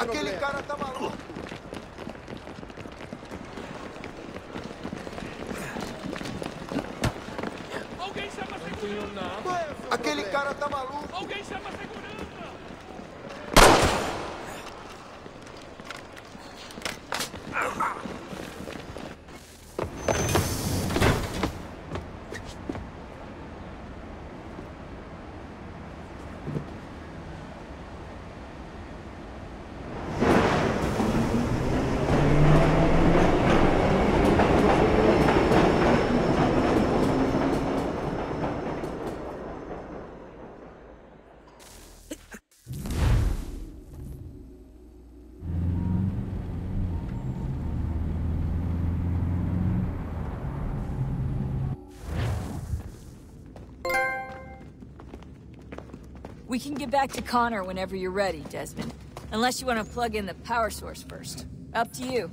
Aquele cara tá maluco. Alguém chama a segurança! Aquele cara tá maluco. Alguém chama a segurança! We can get back to Connor whenever you're ready, Desmond. Unless you want to plug in the power source first. Up to you.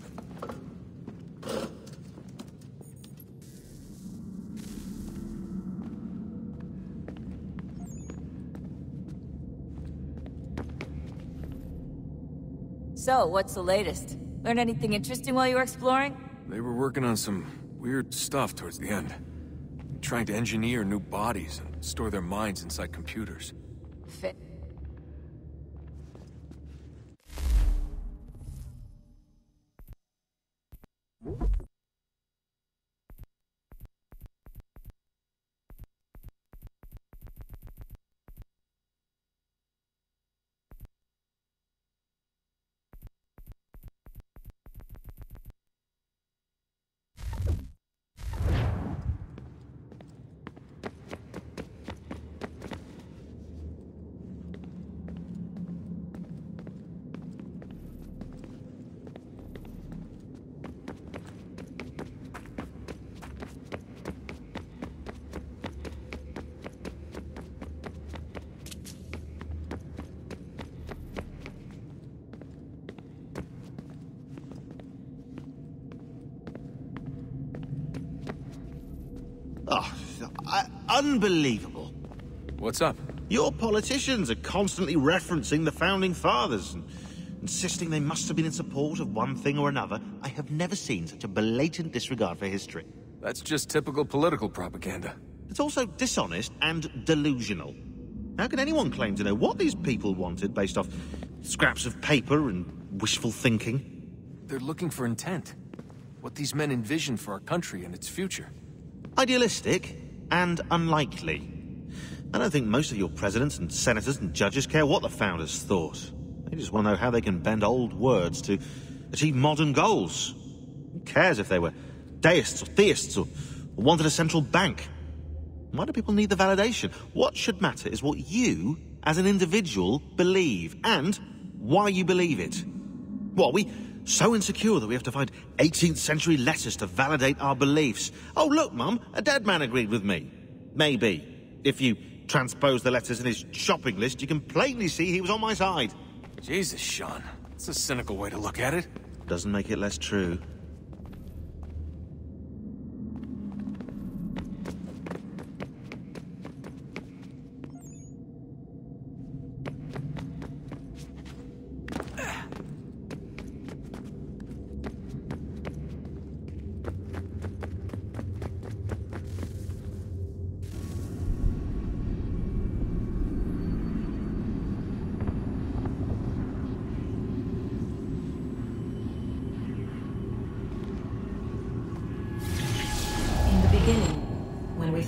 So, what's the latest? Learn anything interesting while you were exploring? They were working on some weird stuff towards the end. Trying to engineer new bodies and store their minds inside computers. Fit. Unbelievable. What's up? Your politicians are constantly referencing the Founding Fathers and insisting they must have been in support of one thing or another. I have never seen such a blatant disregard for history. That's just typical political propaganda. It's also dishonest and delusional. How can anyone claim to know what these people wanted based off scraps of paper and wishful thinking? They're looking for intent. What these men envision for our country and its future. Idealistic and unlikely. I don't think most of your presidents and senators and judges care what the founders thought. They just want to know how they can bend old words to achieve modern goals. Who cares if they were deists or theists or wanted a central bank? Why do people need the validation? What should matter is what you, as an individual, believe, and why you believe it. What, are we so insecure that we have to find 18th century letters to validate our beliefs? Oh, look, Mum, a dead man agreed with me. Maybe. If you transpose the letters in his shopping list, you can plainly see he was on my side. Jesus, Sean. That's a cynical way to look at it. Doesn't make it less true.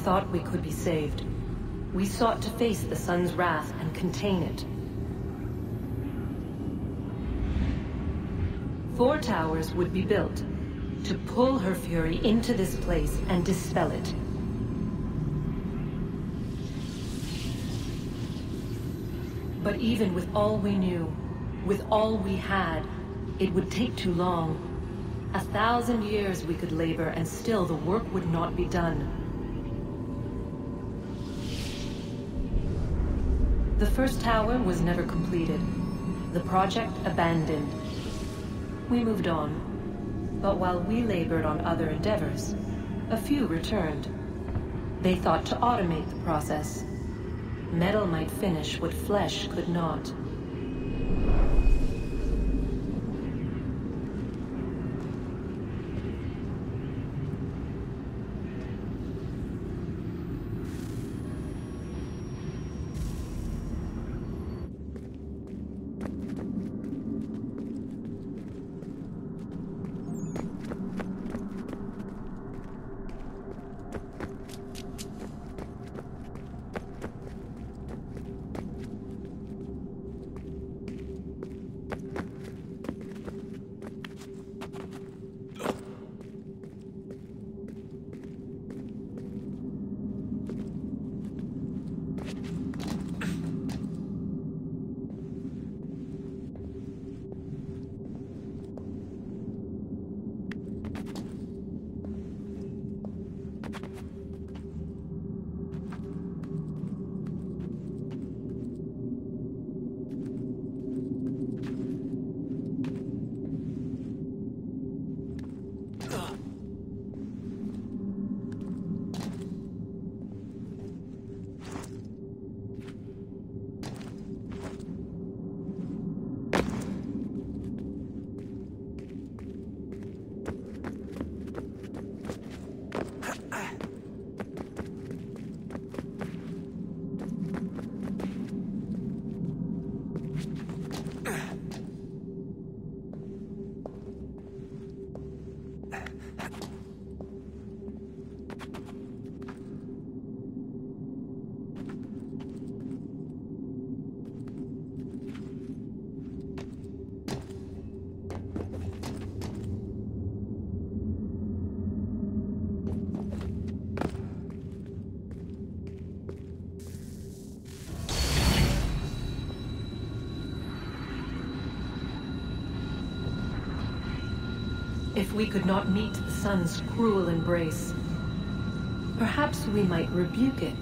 Thought we could be saved. We sought to face the sun's wrath and contain it. 4 towers would be built to pull her fury into this place and dispel it. But even with all we knew, with all we had, it would take too long. 1,000 years we could labor and still the work would not be done. The first tower was never completed. The project abandoned. We moved on. But while we labored on other endeavors, a few returned. They thought to automate the process. Metal might finish what flesh could not. If we could not meet the sun's cruel embrace, perhaps we might rebuke it.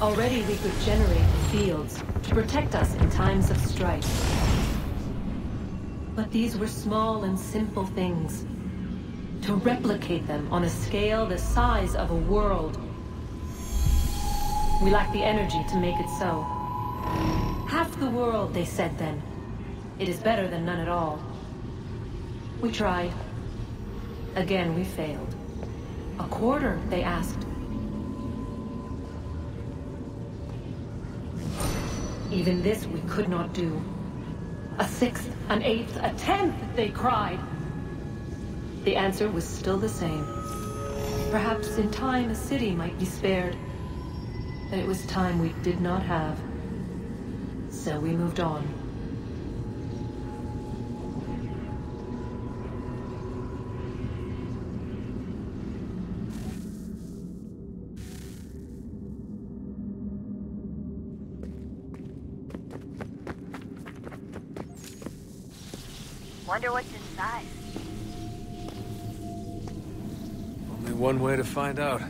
Already we could generate the fields to protect us in times of strife. But these were small and simple things. To replicate them on a scale the size of a world, we lack the energy to make it so. Half the world, they said then. It is better than none at all. We tried. Again, we failed. A quarter, they asked. Even this we could not do. A sixth, an eighth, a tenth, they cried. The answer was still the same. Perhaps in time a city might be spared. But it was time we did not have. So we moved on. Wonder what's inside. Only one way to find out.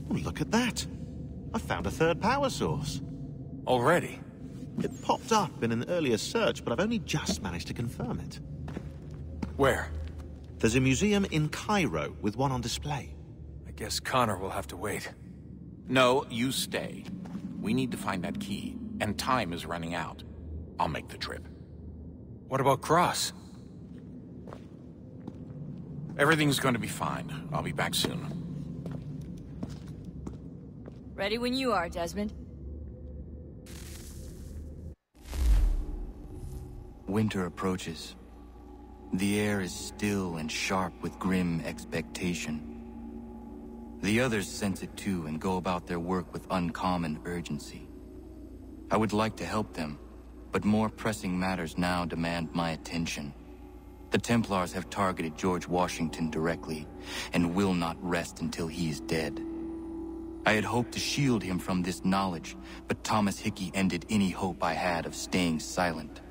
Oh, look at that. I found a third power source. Already? It popped up in an earlier search, but I've only just managed to confirm it. Where? There's a museum in Cairo with one on display. I guess Connor will have to wait. No, you stay. We need to find that key, and time is running out. I'll make the trip. What about Cross? Everything's going to be fine. I'll be back soon. Ready when you are, Desmond. Winter approaches. The air is still and sharp with grim expectation. The others sense it too and go about their work with uncommon urgency. I would like to help them, but more pressing matters now demand my attention. The Templars have targeted George Washington directly, and will not rest until he is dead. I had hoped to shield him from this knowledge, but Thomas Hickey ended any hope I had of staying silent.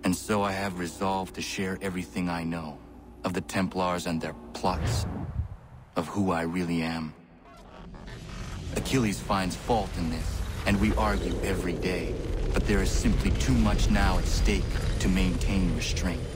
And so I have resolved to share everything I know, of the Templars and their plots, of who I really am. Achilles finds fault in this, and we argue every day, but there is simply too much now at stake to maintain restraint.